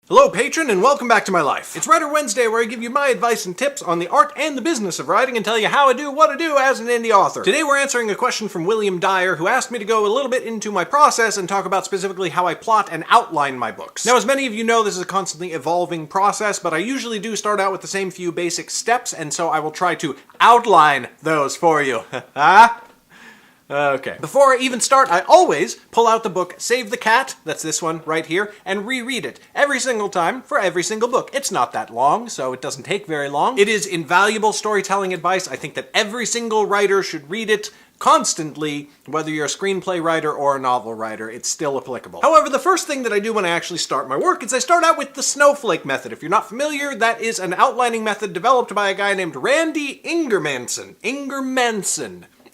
Hello, patron, and welcome back to my life. It's Writer Wednesday, where I give you my advice and tips on the art and the business of writing and tell you how I do what I do as an indie author. Today we're answering a question from William Dyer, who asked me to go a little bit into my process and talk about specifically how I plot and outline my books. Now, as many of you know, this is a constantly evolving process, but I usually do start out with the same few basic steps, and so I will try to outline those for you. Okay. Before I even start, I always pull out the book Save the Cat, that's this one right here, and reread it every single time for every single book. It's not that long, so it doesn't take very long. It is invaluable storytelling advice. I think that every single writer should read it constantly, whether you're a screenplay writer or a novel writer. It's still applicable. However, the first thing that I do when I actually start my work is I start out with the Snowflake Method. If you're not familiar, that is an outlining method developed by a guy named Randy Ingermanson.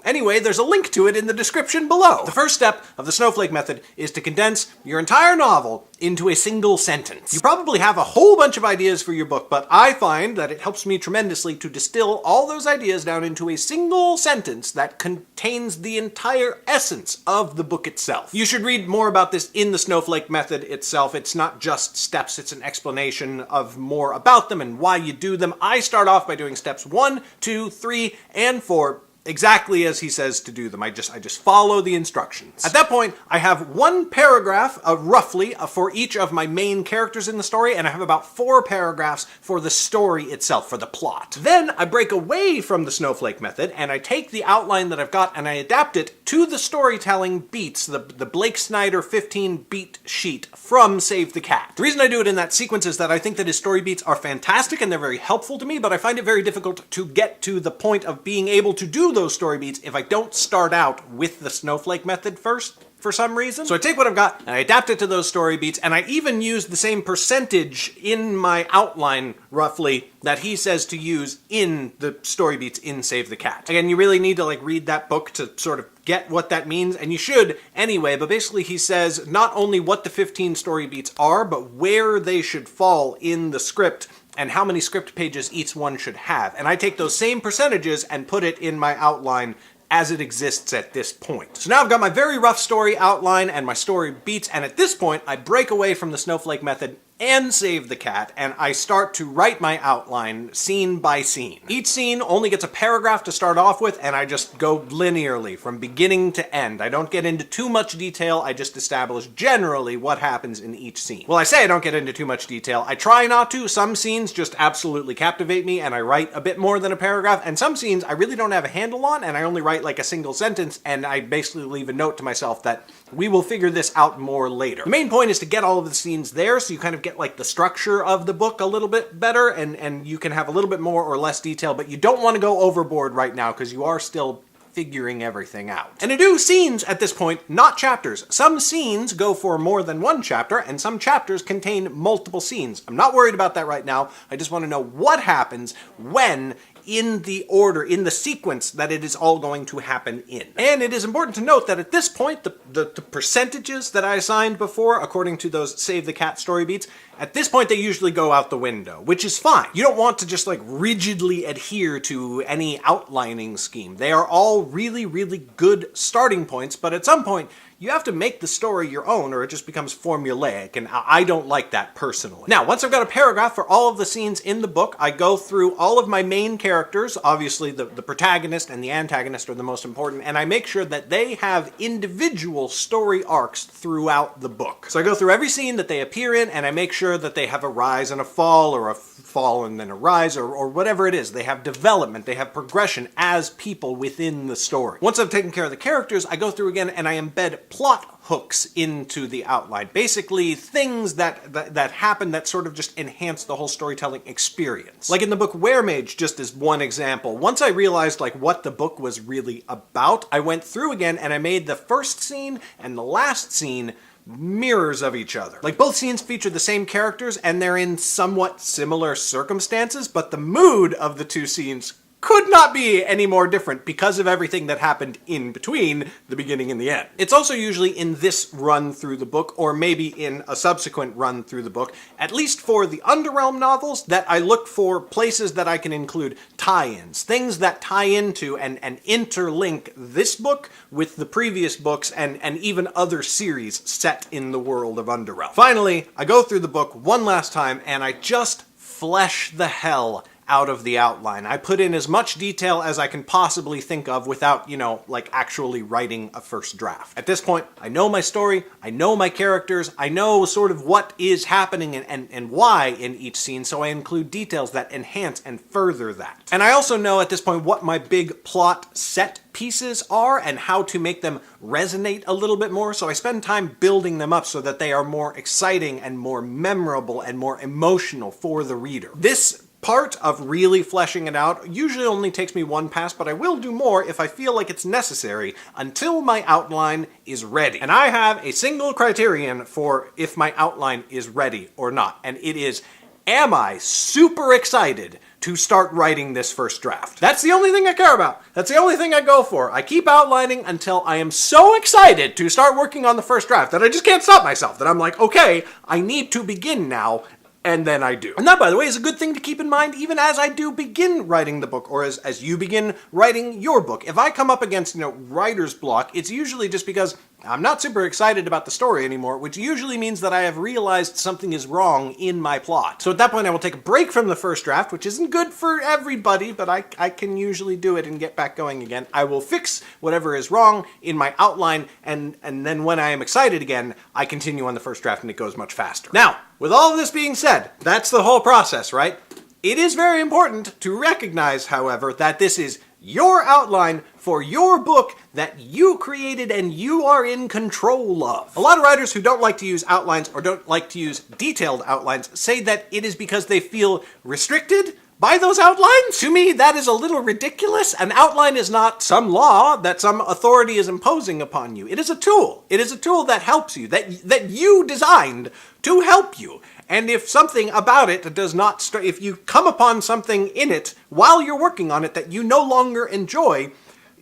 Anyway, there's a link to it in the description below. The first step of the Snowflake Method is to condense your entire novel into a single sentence. You probably have a whole bunch of ideas for your book, but I find that it helps me tremendously to distill all those ideas down into a single sentence that contains the entire essence of the book itself. You should read more about this in the Snowflake Method itself. It's not just steps, it's an explanation of more about them and why you do them. I start off by doing steps 1, 2, 3, and 4, exactly as he says to do them. I just follow the instructions. At that point, I have one paragraph, roughly, for each of my main characters in the story, and I have about 4 paragraphs for the story itself, for the plot. Then I break away from the Snowflake Method, and I take the outline that I've got and I adapt it to the storytelling beats, the Blake Snyder 15-beat sheet from Save the Cat. The reason I do it in that sequence is that I think that his story beats are fantastic and they're very helpful to me, but I find it very difficult to get to the point of being able to do those story beats if I don't start out with the Snowflake Method first, for some reason. So I take what I've got and I adapt it to those story beats, and I even use the same percentage in my outline, roughly, that he says to use in the story beats in Save the Cat. Again, you really need to read that book to sort of get what that means, and you should anyway, but basically he says not only what the 15 story beats are, but where they should fall in the script and how many script pages each one should have. And I take those same percentages and put it in my outline as it exists at this point. So now I've got my very rough story outline and my story beats, and at this point I break away from the Snowflake Method and Save the Cat, and I start to write my outline scene by scene. Each scene only gets a paragraph to start off with, and I just go linearly from beginning to end. I don't get into too much detail, I just establish generally what happens in each scene. Well, I say I don't get into too much detail. I try not to. Some scenes just absolutely captivate me, and I write a bit more than a paragraph, and some scenes I really don't have a handle on, and I only write like a single sentence, and I basically leave a note to myself that we will figure this out more later. The main point is to get all of the scenes there, so you kind of get like the structure of the book a little bit better, and you can have a little bit more or less detail, but you don't want to go overboard right now because you are still figuring everything out. And I do scenes at this point, not chapters. Some scenes go for more than one chapter, and some chapters contain multiple scenes. I'm not worried about that right now. I just want to know what happens when, in the order, in the sequence that it is all going to happen in. And it is important to note that at this point, the percentages that I assigned before, according to those Save the Cat story beats, at this point they usually go out the window, which is fine. You don't want to just rigidly adhere to any outlining scheme. They are all really, really good starting points, but at some point, you have to make the story your own, or it just becomes formulaic, and I don't like that personally. Now, once I've got a paragraph for all of the scenes in the book, I go through all of my main characters. Obviously, the protagonist and the antagonist are the most important, and I make sure that they have individual story arcs throughout the book. So I go through every scene that they appear in, and I make sure that they have a rise and a fall, or a fall and then a rise, or whatever it is. They have development, they have progression as people within the story. Once I've taken care of the characters, I go through again and I embed plot hooks into the outline. Basically, things that happen that sort of just enhance the whole storytelling experience. Like in the book Weremage, just as one example, once I realized what the book was really about, I went through again and I made the first scene and the last scene mirrors of each other. Both scenes feature the same characters and they're in somewhat similar circumstances, but the mood of the two scenes could not be any more different because of everything that happened in between the beginning and the end. It's also usually in this run through the book, or maybe in a subsequent run through the book, at least for the Underrealm novels, that I look for places that I can include tie-ins, things that tie into and interlink this book with the previous books and even other series set in the world of Underrealm. Finally, I go through the book one last time and I just flesh the hell out of the outline. I put in as much detail as I can possibly think of without, like actually writing a first draft. At this point, I know my story, I know my characters, I know sort of what is happening and why in each scene, so I include details that enhance and further that. And I also know at this point what my big plot set pieces are and how to make them resonate a little bit more, so I spend time building them up so that they are more exciting and more memorable and more emotional for the reader. This part of really fleshing it out usually only takes me one pass, but I will do more if I feel like it's necessary until my outline is ready. And I have a single criterion for if my outline is ready or not, and it is, am I super excited to start writing this first draft? That's the only thing I care about. That's the only thing I go for. I keep outlining until I am so excited to start working on the first draft that I just can't stop myself, that I'm like, okay, I need to begin now. And then I do. And that, by the way, is a good thing to keep in mind even as I do begin writing the book, or as you begin writing your book. If I come up against, writer's block, it's usually just because I'm not super excited about the story anymore, which usually means that I have realized something is wrong in my plot. So at that point I will take a break from the first draft, which isn't good for everybody, but I can usually do it and get back going again. I will fix whatever is wrong in my outline, and then when I am excited again, I continue on the first draft and it goes much faster. Now, with all of this being said, that's the whole process, right? It is very important to recognize, however, that this is your outline for your book that you created and you are in control of. A lot of writers who don't like to use outlines or don't like to use detailed outlines say that it is because they feel restricted by those outlines. To me, that is a little ridiculous. An outline is not some law that some authority is imposing upon you. It is a tool. It is a tool that helps you, that you designed to help you. And if something about it does not, if you come upon something in it while you're working on it that you no longer enjoy,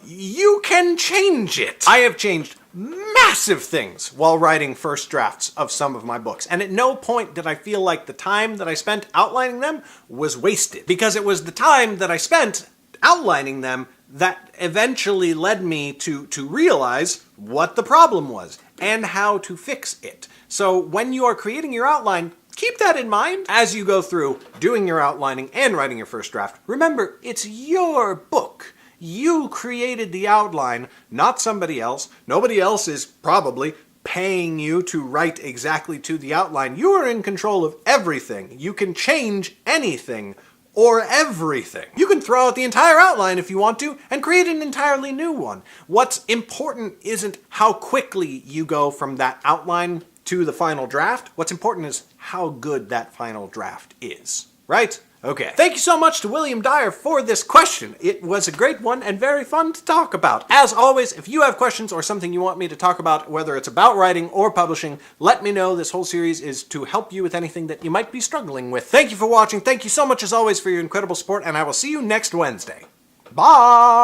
you can change it. I have changed massive things while writing first drafts of some of my books, and at no point did I feel like the time that I spent outlining them was wasted, because it was the time that I spent outlining them that eventually led me to realize what the problem was and how to fix it. So when you are creating your outline, keep that in mind as you go through doing your outlining and writing your first draft. Remember, it's your book. You created the outline, not somebody else. Nobody else is probably paying you to write exactly to the outline. You are in control of everything. You can change anything or everything. You can throw out the entire outline if you want to and create an entirely new one. What's important isn't how quickly you go from that outline to the final draft. What's important is how good that final draft is, right? Okay. Thank you so much to William Dyer for this question. It was a great one and very fun to talk about. As always, if you have questions or something you want me to talk about, whether it's about writing or publishing, let me know. This whole series is to help you with anything that you might be struggling with. Thank you for watching. Thank you so much as always for your incredible support, and I will see you next Wednesday. Bye!